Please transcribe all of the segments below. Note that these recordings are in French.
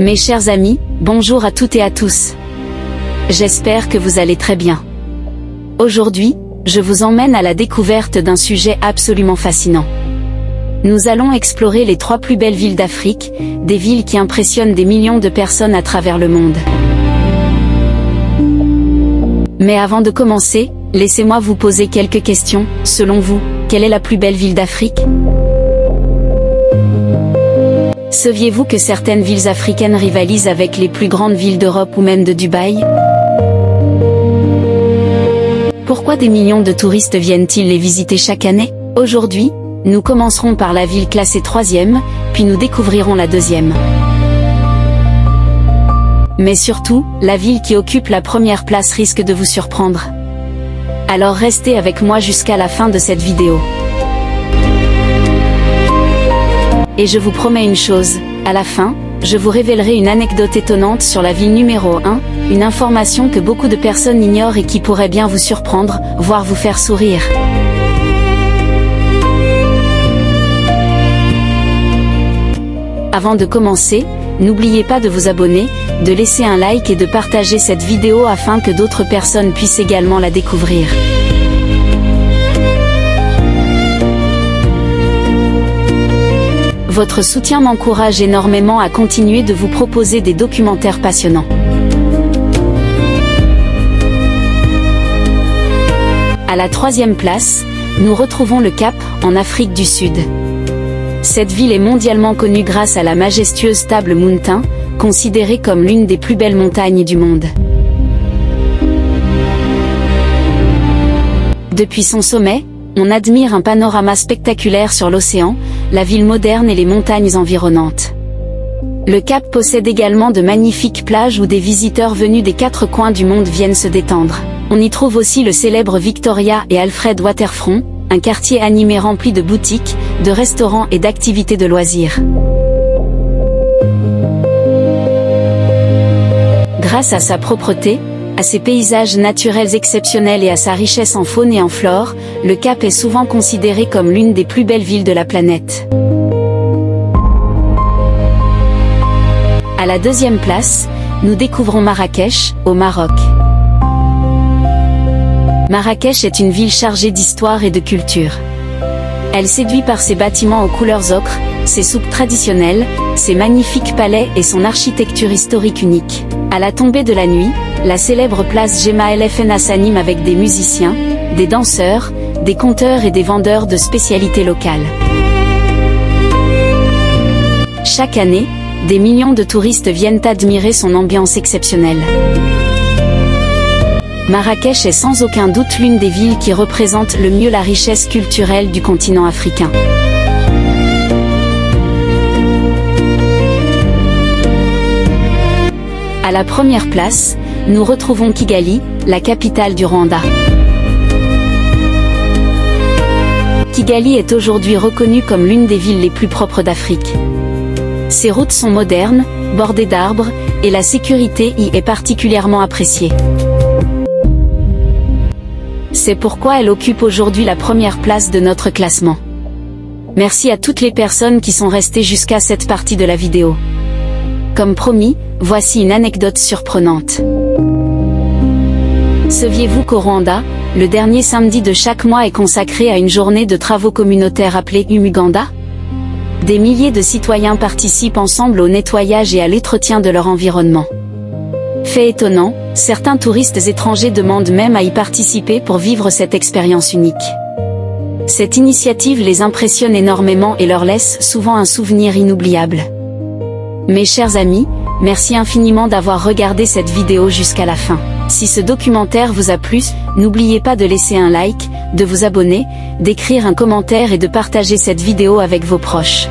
Mes chers amis, bonjour à toutes et à tous. J'espère que vous allez très bien. Aujourd'hui, je vous emmène à la découverte d'un sujet absolument fascinant. Nous allons explorer les 3 plus belles villes d'Afrique, des villes qui impressionnent des millions de personnes à travers le monde. Mais avant de commencer, laissez-moi vous poser quelques questions. Selon vous, quelle est la plus belle ville d'Afrique ? Saviez-vous que certaines villes africaines rivalisent avec les plus grandes villes d'Europe ou même de Dubaï ? Pourquoi des millions de touristes viennent-ils les visiter chaque année ? Aujourd'hui, nous commencerons par la ville classée 3e, puis nous découvrirons la 2e. Mais surtout, la ville qui occupe la première place risque de vous surprendre. Alors restez avec moi jusqu'à la fin de cette vidéo. Et je vous promets une chose, à la fin, je vous révélerai une anecdote étonnante sur la ville numéro 1, une information que beaucoup de personnes ignorent et qui pourrait bien vous surprendre, voire vous faire sourire. Avant de commencer, n'oubliez pas de vous abonner, de laisser un like et de partager cette vidéo afin que d'autres personnes puissent également la découvrir. Votre soutien m'encourage énormément à continuer de vous proposer des documentaires passionnants. À la 3e place, nous retrouvons le Cap, en Afrique du Sud. Cette ville est mondialement connue grâce à la majestueuse Table Mountain, considérée comme l'une des plus belles montagnes du monde. Depuis son sommet, on admire un panorama spectaculaire sur l'océan, la ville moderne et les montagnes environnantes. Le Cap possède également de magnifiques plages où des visiteurs venus des 4 coins du monde viennent se détendre. On y trouve aussi le célèbre Victoria et Alfred Waterfront, un quartier animé rempli de boutiques, de restaurants et d'activités de loisirs. Grâce à sa propreté, à ses paysages naturels exceptionnels et à sa richesse en faune et en flore, le Cap est souvent considéré comme l'une des plus belles villes de la planète. À la 2e place, nous découvrons Marrakech, au Maroc. Marrakech est une ville chargée d'histoire et de culture. Elle séduit par ses bâtiments aux couleurs ocre, ses souks traditionnels, ses magnifiques palais et son architecture historique unique. À la tombée de la nuit, la célèbre place Jemaa el Fna s'anime avec des musiciens, des danseurs, des conteurs et des vendeurs de spécialités locales. Chaque année, des millions de touristes viennent admirer son ambiance exceptionnelle. Marrakech est sans aucun doute l'une des villes qui représente le mieux la richesse culturelle du continent africain. À la première place, nous retrouvons Kigali, la capitale du Rwanda. Kigali est aujourd'hui reconnue comme l'une des villes les plus propres d'Afrique. Ses routes sont modernes, bordées d'arbres, et la sécurité y est particulièrement appréciée. C'est pourquoi elle occupe aujourd'hui la première place de notre classement. Merci à toutes les personnes qui sont restées jusqu'à cette partie de la vidéo. Comme promis, voici une anecdote surprenante. Saviez-vous qu'au Rwanda, le dernier samedi de chaque mois est consacré à une journée de travaux communautaires appelée Umuganda ? Des milliers de citoyens participent ensemble au nettoyage et à l'entretien de leur environnement. Fait étonnant, certains touristes étrangers demandent même à y participer pour vivre cette expérience unique. Cette initiative les impressionne énormément et leur laisse souvent un souvenir inoubliable. Mes chers amis, merci infiniment d'avoir regardé cette vidéo jusqu'à la fin. Si ce documentaire vous a plu, n'oubliez pas de laisser un like, de vous abonner, d'écrire un commentaire et de partager cette vidéo avec vos proches.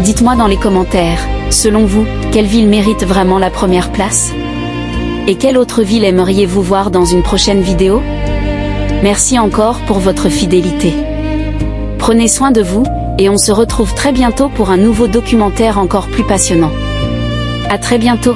Dites-moi dans les commentaires, selon vous, quelle ville mérite vraiment la première place ? Et quelle autre ville aimeriez-vous voir dans une prochaine vidéo ? Merci encore pour votre fidélité. Prenez soin de vous, et on se retrouve très bientôt pour un nouveau documentaire encore plus passionnant. À très bientôt.